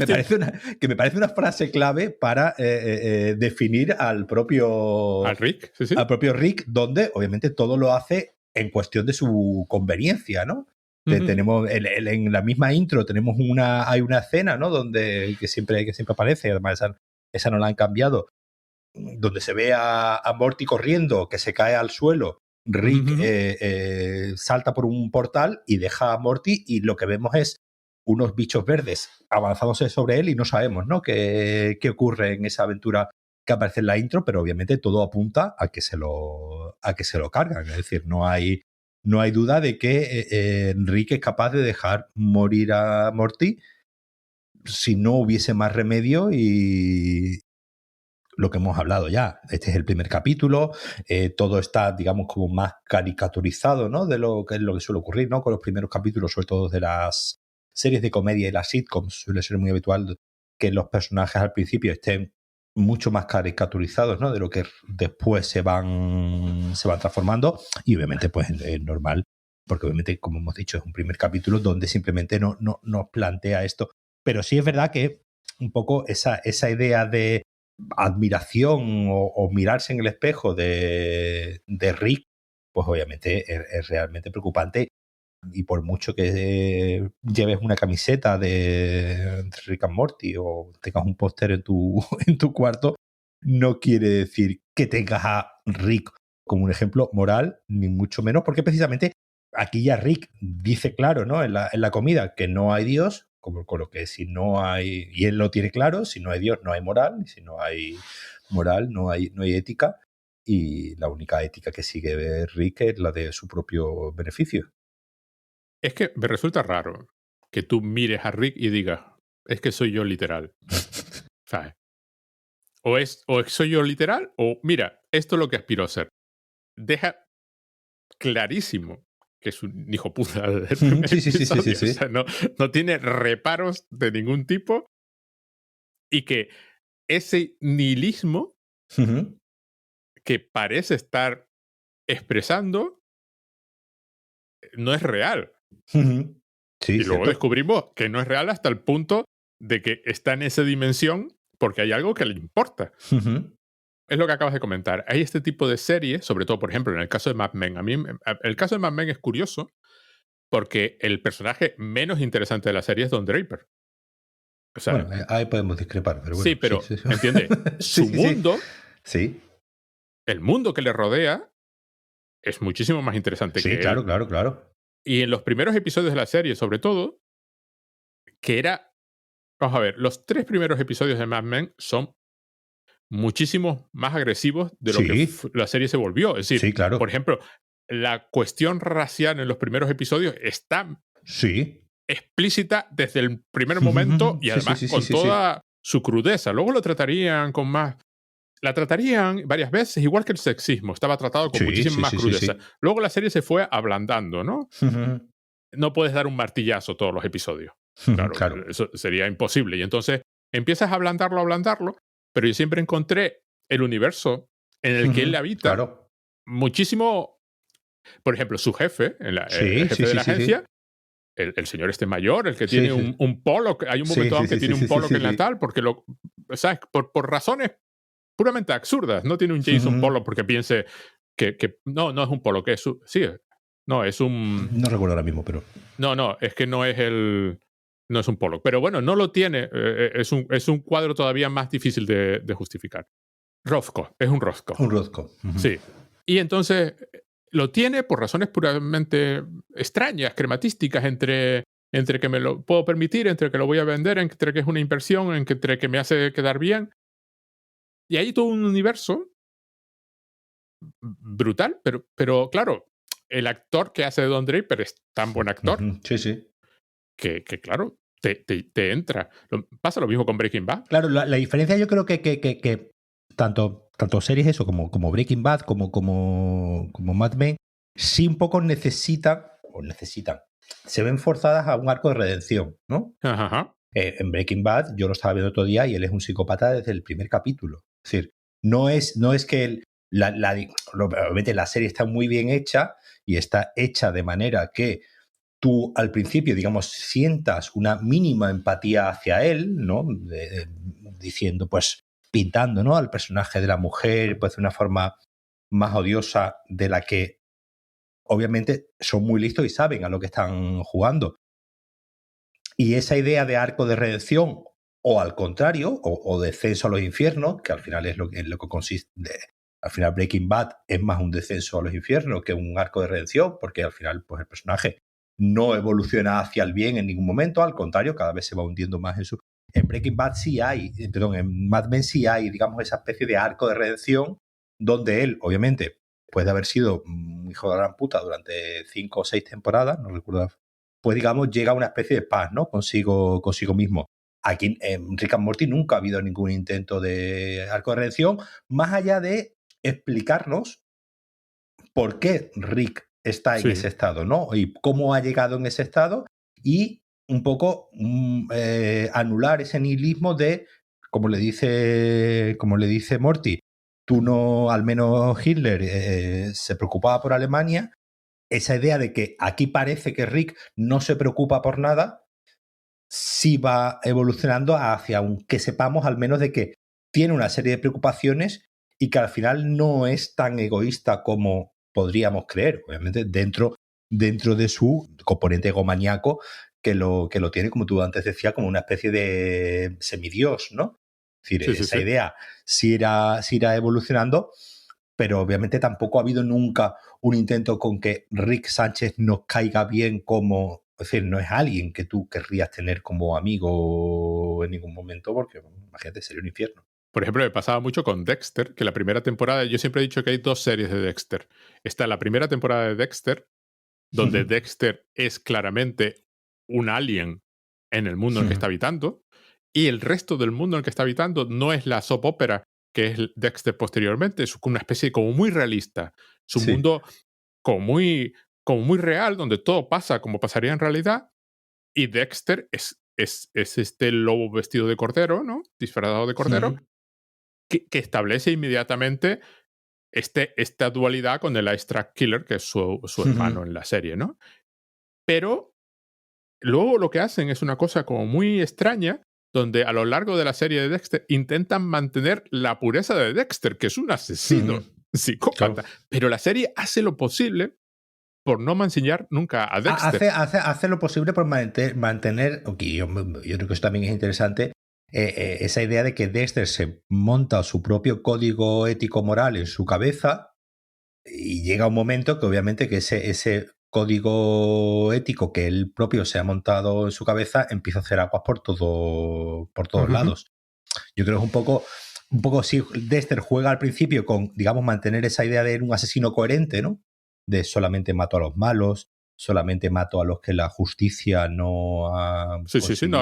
me parece una frase clave para definir al propio... Al Rick, sí. Al propio Rick, donde obviamente todo lo hace en cuestión de su conveniencia, ¿no? Tenemos en la misma intro tenemos hay una escena, ¿no? Donde que siempre aparece, además esa no la han cambiado, donde se ve a Morty corriendo, que se cae al suelo. Rick salta por un portal y deja a Morty, y lo que vemos es unos bichos verdes avanzándose sobre él, y no sabemos, ¿no?, qué ocurre en esa aventura que aparece en la intro, pero obviamente todo apunta a que se lo cargan. Es decir, no hay duda de que Rick es capaz de dejar morir a Morty si no hubiese más remedio y lo que hemos hablado ya. Este es el primer capítulo, todo está, digamos, como más caricaturizado, ¿no? De lo que es lo que suele ocurrir, ¿no? Con los primeros capítulos, sobre todo de las series de comedia y las sitcoms, suele ser muy habitual que los personajes al principio estén mucho más caricaturizados, ¿no? De lo que después se van transformando, y obviamente pues es normal, porque obviamente, como hemos dicho, es un primer capítulo donde simplemente no nos plantea esto. Pero sí es verdad que un poco esa idea de admiración o mirarse en el espejo de Rick, pues obviamente es realmente preocupante. Y por mucho que lleves una camiseta de Rick and Morty o tengas un póster en tu cuarto, no quiere decir que tengas a Rick como un ejemplo moral, ni mucho menos, porque precisamente aquí ya Rick dice claro, ¿no? En la comida que no hay Dios, con lo que si no hay, y él lo tiene claro, si no hay Dios no hay moral, y si no hay moral no hay ética, y la única ética que sigue Rick es la de su propio beneficio. Es que me resulta raro que tú mires a Rick y digas, es que soy yo literal. ¿Sabes? O soy yo literal, o mira, esto es lo que aspiro a ser. Deja clarísimo que es un hijo puta del primer episodio. Sí. O sea, no tiene reparos de ningún tipo, y que ese nihilismo que parece estar expresando no es real. Sí, Y luego cierto. descubrimos que no es real hasta el punto de que está en esa dimensión porque hay algo que le importa. Es lo que acabas de comentar. Hay este tipo de series, sobre todo, por ejemplo, en el caso de Mad Men. El caso de Mad Men es curioso porque el personaje menos interesante de la serie es Don Draper. O sea, Bueno, ahí podemos discrepar, pero bueno. sí, pero, Sí. ¿entiendes? Su mundo, Sí. el mundo que le rodea, es muchísimo más interesante Sí, que él. claro. Y en los primeros episodios de la serie, sobre todo, que era... Vamos a ver, los 3 primeros episodios de Mad Men son muchísimo más agresivos de lo que Sí, la serie se volvió. Es decir, sí, claro. por ejemplo, la cuestión racial en los primeros episodios está Sí. explícita desde el primer momento y además con Sí. toda su crudeza. Luego lo tratarían con más... La tratarían varias veces, igual que el sexismo, estaba tratado con muchísima más crudeza. Sí. Luego la serie se fue ablandando, ¿no? No puedes dar un martillazo todos los episodios. Claro, Claro. eso sería imposible. Y entonces empiezas a ablandarlo, pero yo siempre encontré el universo en el que él habita Claro. muchísimo. Por ejemplo, su jefe, el jefe de la agencia, el señor este mayor, el que tiene un polo, hay un momento dado que tiene un polo que es natal, porque ¿sabes? Por razones puramente absurdas. No tiene un Jason Polo porque piense que no es un polo, que es no, es un... No recuerdo ahora mismo, pero... No, es que no es un polo. Pero bueno, no lo tiene. Es un cuadro todavía más difícil de justificar. Rothko, es un Rothko. Un Rothko. Sí. Y entonces lo tiene por razones puramente extrañas, crematísticas, entre que me lo puedo permitir, entre que lo voy a vender, entre que es una inversión, entre que me hace quedar bien. Y hay todo un universo brutal, pero claro, el actor que hace de Don Draper es tan buen actor Sí. que claro, te entra. Pasa lo mismo con Breaking Bad. Claro, la diferencia yo creo que tanto series eso como Breaking Bad como Mad Men sí un poco necesitan, se ven forzadas a un arco de redención, ¿no? Ajá. En Breaking Bad yo lo estaba viendo otro día y él es un psicópata desde el primer capítulo. Es decir, no es que obviamente la serie está muy bien hecha y está hecha de manera que tú al principio, digamos, sientas una mínima empatía hacia él, ¿no? Diciendo, pues, pintando, ¿no? Al personaje de la mujer, pues, de una forma más odiosa de la que obviamente son muy listos y saben a lo que están jugando. Y esa idea de arco de redención, o al contrario, o descenso a los infiernos, que al final es lo que consiste. Al final Breaking Bad es más un descenso a los infiernos que un arco de redención, porque al final pues el personaje no evoluciona hacia el bien en ningún momento, al contrario, cada vez se va hundiendo más en su... En Breaking Bad sí hay, en Mad Men sí hay, digamos, esa especie de arco de redención donde él, obviamente, puede haber sido un hijo de la gran puta durante 5 o 6 temporadas, no recuerdo, pues digamos llega a una especie de paz, ¿no? Consigo mismo. aquí en Rick and Morty nunca ha habido ningún intento de arco de redención, más allá de explicarnos por qué Rick está en ese estado, ¿no? Y cómo ha llegado en ese estado y un poco anular ese nihilismo de, como le dice Morty, tú no, al menos Hitler se preocupaba por Alemania, esa idea de que aquí parece que Rick no se preocupa por nada, sí va evolucionando hacia un que sepamos al menos de que tiene una serie de preocupaciones y que al final no es tan egoísta como podríamos creer, obviamente dentro de su componente egomaníaco que lo tiene, como tú antes decías, como una especie de semidios, ¿no? Es decir, esa idea sí irá evolucionando, pero obviamente tampoco ha habido nunca un intento con que Rick Sánchez nos caiga bien como... Es decir, no es alguien que tú querrías tener como amigo en ningún momento porque, imagínate, sería un infierno. Por ejemplo, me pasaba mucho con Dexter, que la primera temporada, yo siempre he dicho que hay 2 series de Dexter. Está la primera temporada de Dexter, donde Dexter es claramente un alien en el mundo en el que está habitando, y el resto del mundo en el que está habitando no es la soap opera que es Dexter posteriormente, es una especie como muy realista. Es un mundo como muy real, donde todo pasa como pasaría en realidad, y Dexter es este lobo vestido de cordero, ¿no? Disfrazado de cordero, que establece inmediatamente esta dualidad con el Ice Track Killer, que es su hermano en la serie, ¿no? Pero luego lo que hacen es una cosa como muy extraña, donde a lo largo de la serie de Dexter intentan mantener la pureza de Dexter, que es un asesino psicópata, pero la serie hace lo posible por no mancillar nunca a Dexter. Hace lo posible por mantener, okay, yo creo que eso también es interesante, esa idea de que Dexter se monta su propio código ético-moral en su cabeza y llega un momento que obviamente que ese código ético que él propio se ha montado en su cabeza empieza a hacer aguas por todos lados. Yo creo que es un poco si Dexter juega al principio con, digamos, mantener esa idea de un asesino coherente, ¿no? De solamente mato a los malos, solamente mato a los que la justicia no ha conseguido,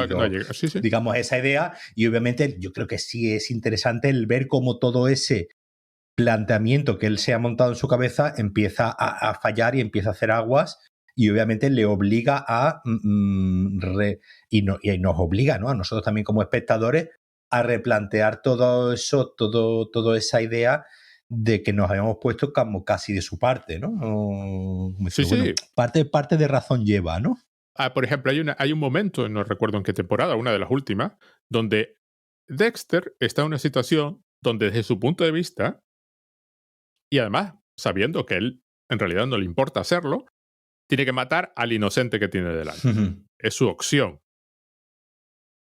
digamos, esa idea. Y obviamente yo creo que sí es interesante el ver cómo todo ese planteamiento que él se ha montado en su cabeza empieza a fallar y empieza a hacer aguas y obviamente le obliga a y nos obliga, ¿no? A nosotros también como espectadores a replantear todo eso, toda esa idea de que nos habíamos puesto como casi de su parte, ¿no? Bueno, parte de razón lleva, ¿no? Por ejemplo, hay un momento, no recuerdo en qué temporada, una de las últimas, donde Dexter está en una situación donde desde su punto de vista, y además sabiendo que él en realidad no le importa hacerlo, tiene que matar al inocente que tiene delante. Es su opción.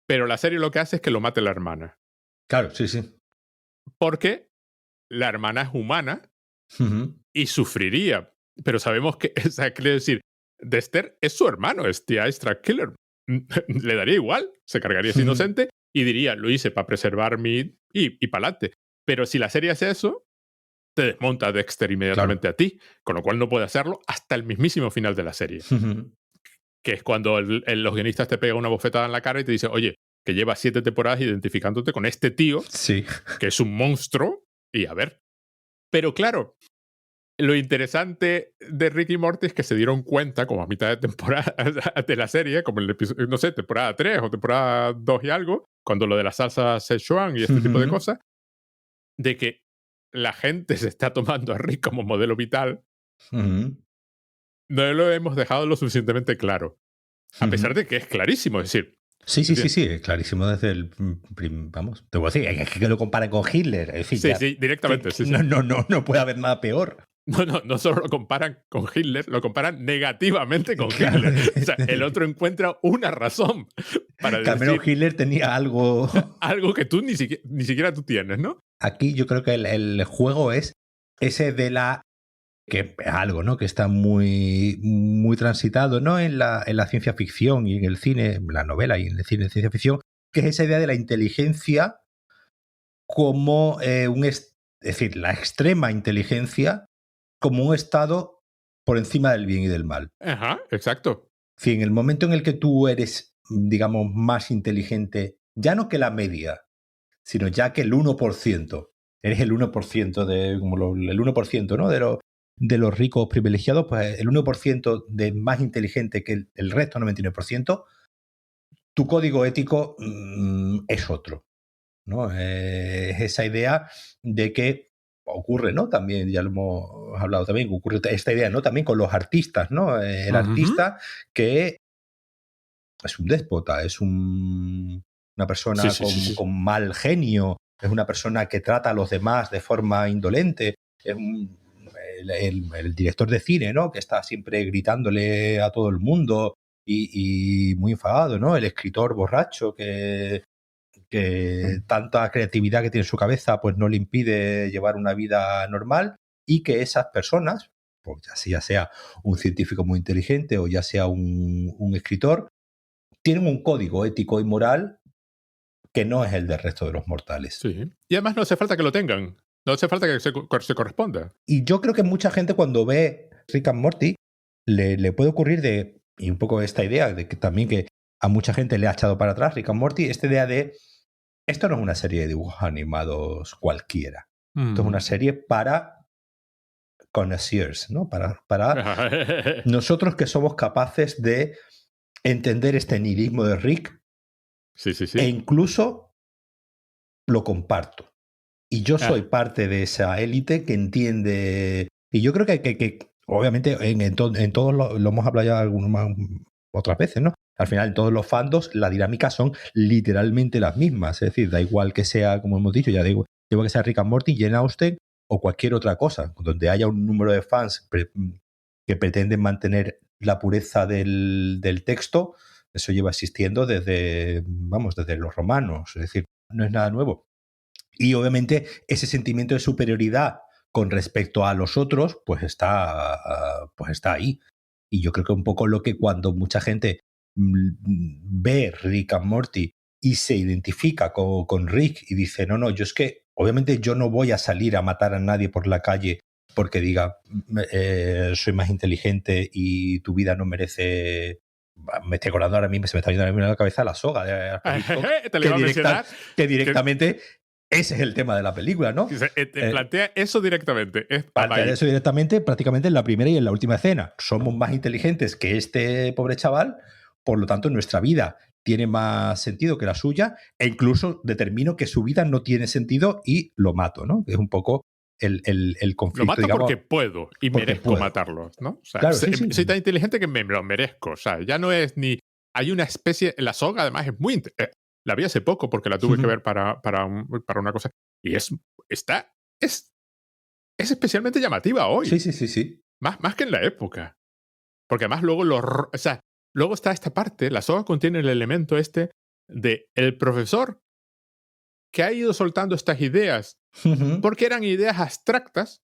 Pero la serie lo que hace es que lo mate la hermana. Claro, sí. Porque la hermana es humana y sufriría. Pero sabemos que, o sea, quiere decir, Dexter es su hermano, es The Ice Track Killer. Le daría igual, se cargaría ese inocente y diría, lo hice para preservar mi... y pa'lante. Pero si la serie hace eso, te desmonta a Dexter inmediatamente a ti, con lo cual no puede hacerlo hasta el mismísimo final de la serie. Que es cuando los guionistas te pegan una bofetada en la cara y te dicen, oye, que llevas 7 temporadas identificándote con este tío, que es un monstruo, y a ver. Pero claro, lo interesante de Rick y Morty es que se dieron cuenta, como a mitad de temporada de la serie, como en el episodio, no sé, temporada 3 o temporada 2 y algo, cuando lo de la salsa Szechuan y este tipo de cosas, de que la gente se está tomando a Rick como modelo vital. No lo hemos dejado lo suficientemente claro. A pesar de que es clarísimo, es decir... Sí, es clarísimo desde el... Vamos, te voy a decir, es que lo comparan con Hitler. Es decir, sí, directamente. No puede haber nada peor. No solo lo comparan con Hitler, lo comparan negativamente con Hitler. O sea, el otro encuentra una razón para decir... Al menos Hitler tenía algo... algo que tú ni siquiera tú tienes, ¿no? Aquí yo creo que el juego es ese de la... que es algo, ¿no? Que está muy, muy transitado, ¿no? En la ciencia ficción y en el cine, en la novela y en el cine de ciencia ficción, que es esa idea de la inteligencia como es decir, la extrema inteligencia como un estado por encima del bien y del mal. Ajá, exacto. En el momento en el que tú eres, digamos, más inteligente ya no que la media, sino ya que el 1%. Eres el 1% de, como el 1%, ¿no? De los ricos privilegiados, pues el 1% de más inteligente que el resto, 99%, tu código ético es otro, ¿no? Es esa idea de que ocurre, ¿no? También, ya lo hemos hablado también, ocurre esta idea, ¿no? También con los artistas, ¿no? El artista que es un déspota, es una persona con mal genio, es una persona que trata a los demás de forma indolente, es el director de cine, ¿no? Que está siempre gritándole a todo el mundo y muy enfadado, ¿no? El escritor borracho que tanta creatividad que tiene en su cabeza pues no le impide llevar una vida normal, y que esas personas, pues ya sea un científico muy inteligente o ya sea un escritor, tienen un código ético y moral que no es el del resto de los mortales. Sí. Y además no hace falta que lo tengan. No hace falta que se corresponda. Y yo creo que mucha gente cuando ve Rick and Morty le puede ocurrir y un poco esta idea de que también que a mucha gente le ha echado para atrás Rick and Morty, esta idea de esto no es una serie de dibujos animados cualquiera. Esto es una serie para connoisseurs, ¿no? Para nosotros que somos capaces de entender este nihilismo de Rick. Sí. E incluso lo comparto. Y yo soy parte de esa élite que entiende. Y yo creo que obviamente, en todos lo hemos hablado ya otras veces, ¿no? Al final, en todos los fandoms, las dinámicas son literalmente las mismas. Es decir, da igual que sea, como hemos dicho, ya digo, que sea Rick and Morty, Jane Austen o cualquier otra cosa, donde haya un número de fans que pretenden mantener la pureza del texto. Eso lleva existiendo desde los romanos. Es decir, no es nada nuevo. Y obviamente ese sentimiento de superioridad con respecto a los otros, pues está ahí. Y yo creo que un poco lo que cuando mucha gente ve Rick and Morty y se identifica con Rick y dice, no, yo es que obviamente yo no voy a salir a matar a nadie por la calle porque diga, soy más inteligente y tu vida no merece. Me estoy acordando ahora mismo, se me está yendo a la cabeza la soga de que directamente ese es el tema de la película, ¿no? Plantea eso directamente. Plantea eso directamente prácticamente en la primera y en la última escena. Somos más inteligentes que este pobre chaval, por lo tanto nuestra vida tiene más sentido que la suya, e incluso determino que su vida no tiene sentido y lo mato, ¿no? Es un poco el conflicto. Lo mato, digamos, porque puedo y merezco matarlo, ¿no? O sea, claro, soy tan inteligente que me lo merezco. O sea, ya no es ni... Hay una especie... La soga, además, es muy... la vi hace poco porque la tuve que ver para una cosa. Y es especialmente llamativa hoy. Sí. Más que en la época. Porque además luego luego está esta parte, la soga contiene el elemento de el profesor que ha ido soltando estas ideas porque eran ideas abstractas,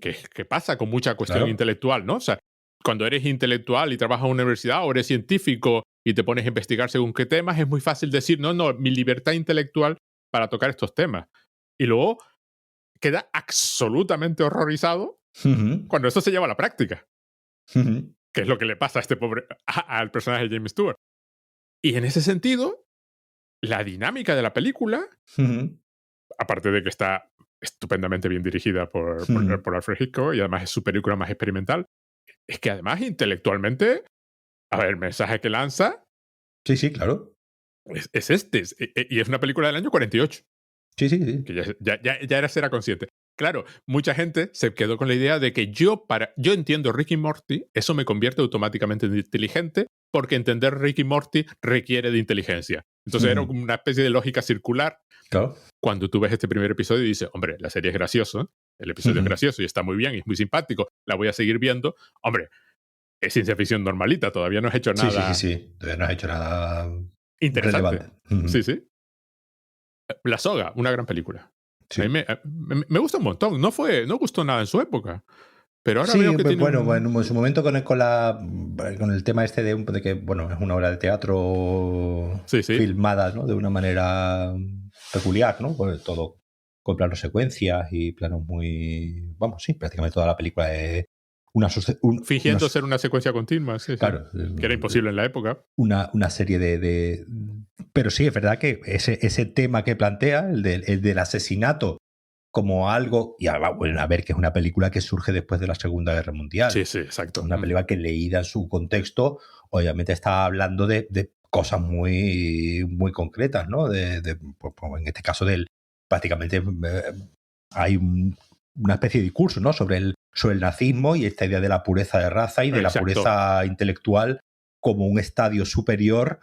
que pasa con mucha cuestión intelectual, ¿no? O sea, cuando eres intelectual y trabajas en una universidad o eres científico y te pones a investigar según qué temas, es muy fácil decir, no, mi libertad intelectual para tocar estos temas. Y luego queda absolutamente horrorizado cuando eso se lleva a la práctica. Que es lo que le pasa a este al personaje de James Stewart. Y en ese sentido, la dinámica de la película, aparte de que está estupendamente bien dirigida por Alfred Hitchcock y además es su película más experimental, es que además intelectualmente, a ver, el mensaje que lanza... Sí, claro. Es este. Y es una película del año 48. Sí. Que ya era consciente. Claro, mucha gente se quedó con la idea de que yo entiendo Rick y Morty, eso me convierte automáticamente en inteligente, porque entender Rick y Morty requiere de inteligencia. Entonces era una especie de lógica circular. Claro. Cuando tú ves este primer episodio y dices, hombre, la serie es graciosa, el episodio es gracioso y está muy bien y es muy simpático, la voy a seguir viendo. Hombre, es ciencia ficción normalita, todavía no has hecho nada... Sí, todavía no has hecho nada interesante. Relevante. Sí. La soga, una gran película. Sí. A mí me gusta un montón. No gustó nada en su época. Pero ahora sí, veo que tiene en su momento con el tema este de que, bueno, es una obra de teatro filmada, ¿no? De una manera peculiar, ¿no? Pues todo con planos secuencias y planos muy... Vamos, sí, prácticamente toda la película es fingiendo ser una secuencia continua, sí, claro, que era imposible en la época. Una serie de... Pero sí, es verdad que ese tema que plantea, el del asesinato como algo... Y bueno, a ver, que es una película que surge después de la Segunda Guerra Mundial. Sí, sí, exacto. Una película que, leída en su contexto, obviamente está hablando de cosas muy, muy concretas, ¿no? Pues, en este caso, prácticamente hay una especie de discurso, ¿no? Sobre el nazismo y esta idea de la pureza de raza y de la pureza intelectual como un estadio superior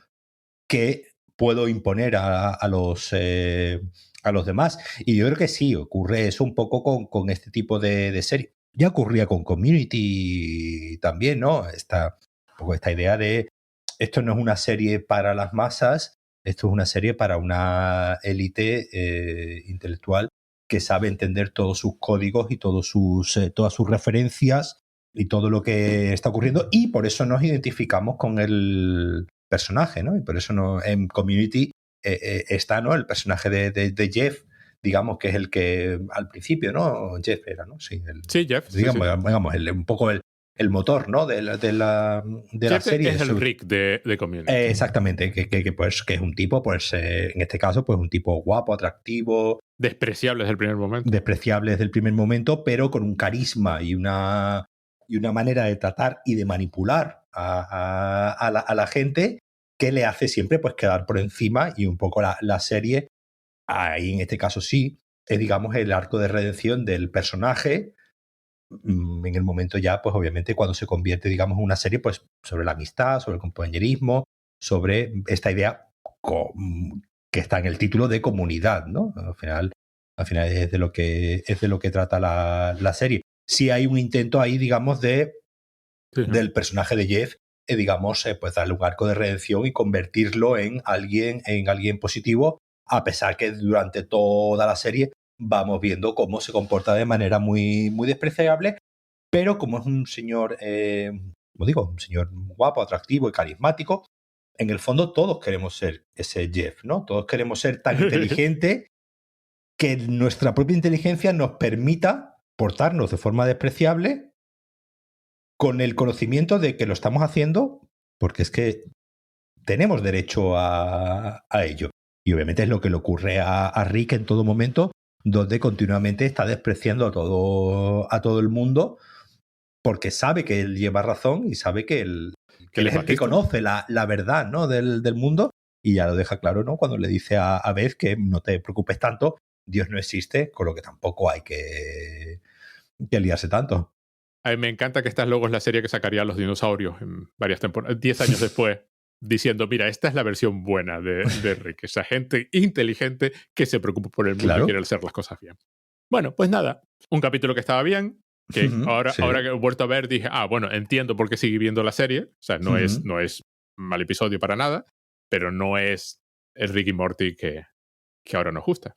que puedo imponer a los demás. Y yo creo que sí, ocurre eso un poco con este tipo de serie. Ya ocurría con Community también, ¿no? Un poco esta idea de esto no es una serie para las masas, esto es una serie para una élite intelectual que sabe entender todos sus códigos y todas sus referencias y todo lo que está ocurriendo, y por eso nos identificamos con el personaje, ¿no? Y por eso en Community está, ¿no? El personaje de Jeff, digamos, que es el que al principio, ¿no? Jeff era, ¿no? Sí, Jeff. Digamos, un poco el motor, ¿no? de la serie. Es el Rick de Community. Exactamente, que es un tipo, pues, en este caso, pues un tipo guapo, atractivo. Despreciable desde el primer momento. Despreciable desde el primer momento, pero con un carisma y una manera de tratar y de manipular a la gente que le hace siempre, pues, quedar por encima. Y un poco la serie, ahí en este caso sí, es, digamos, el arco de redención del personaje en el momento ya, pues obviamente cuando se convierte, digamos, en una serie, pues sobre la amistad, sobre el compañerismo, sobre esta idea que está en el título de comunidad, ¿no? Al final es de lo que trata la serie. Sí hay un intento ahí, digamos, del personaje de Jeff, digamos, pues darle un arco de redención y convertirlo en alguien positivo, a pesar que durante toda la serie vamos viendo cómo se comporta de manera muy, muy despreciable, pero como es un señor, como digo, un señor guapo, atractivo y carismático, en el fondo todos queremos ser ese Jeff, ¿no? Todos queremos ser tan inteligente que nuestra propia inteligencia nos permita portarnos de forma despreciable con el conocimiento de que lo estamos haciendo porque es que tenemos derecho a ello. Y obviamente es lo que le ocurre a Rick en todo momento, donde continuamente está despreciando a todo el mundo porque sabe que él lleva razón y sabe que él es el que conoce la verdad, ¿no? del mundo, y ya lo deja claro, ¿no? Cuando le dice a Beth que no te preocupes tanto, Dios no existe, con lo que tampoco hay que liarse tanto. A mí me encanta que esta luego es la serie que sacaría a los dinosaurios en varias temporadas, 10 años después, diciendo, mira, esta es la versión buena de Rick, esa gente inteligente que se preocupa por el mundo y quiere hacer las cosas bien. Bueno, pues nada, un capítulo que estaba bien, que ahora que he vuelto a ver dije, bueno, entiendo por qué sigue viendo la serie, o sea, no es mal episodio para nada, pero no es el Rick y Morty que ahora nos gusta.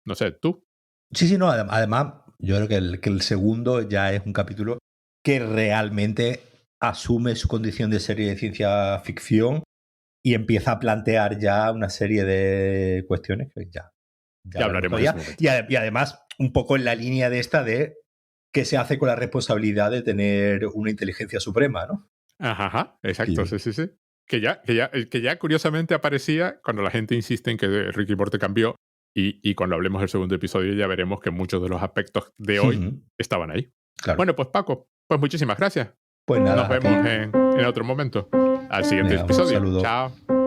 No sé, ¿tú? Sí, no, además yo creo que el segundo ya es un capítulo que realmente asume su condición de serie de ciencia ficción y empieza a plantear ya una serie de cuestiones que ya hablaremos de eso. Y además, un poco en la línea de esta de qué se hace con la responsabilidad de tener una inteligencia suprema, ¿no? Ajá, exacto, sí. Que ya curiosamente aparecía cuando la gente insiste en que Rick y Morty cambió, y cuando hablemos del segundo episodio ya veremos que muchos de los aspectos de hoy estaban ahí. Claro. Bueno, pues Paco, pues muchísimas gracias. Pues nada, nos vemos en otro momento. Al siguiente episodio. Un saludo. Chao.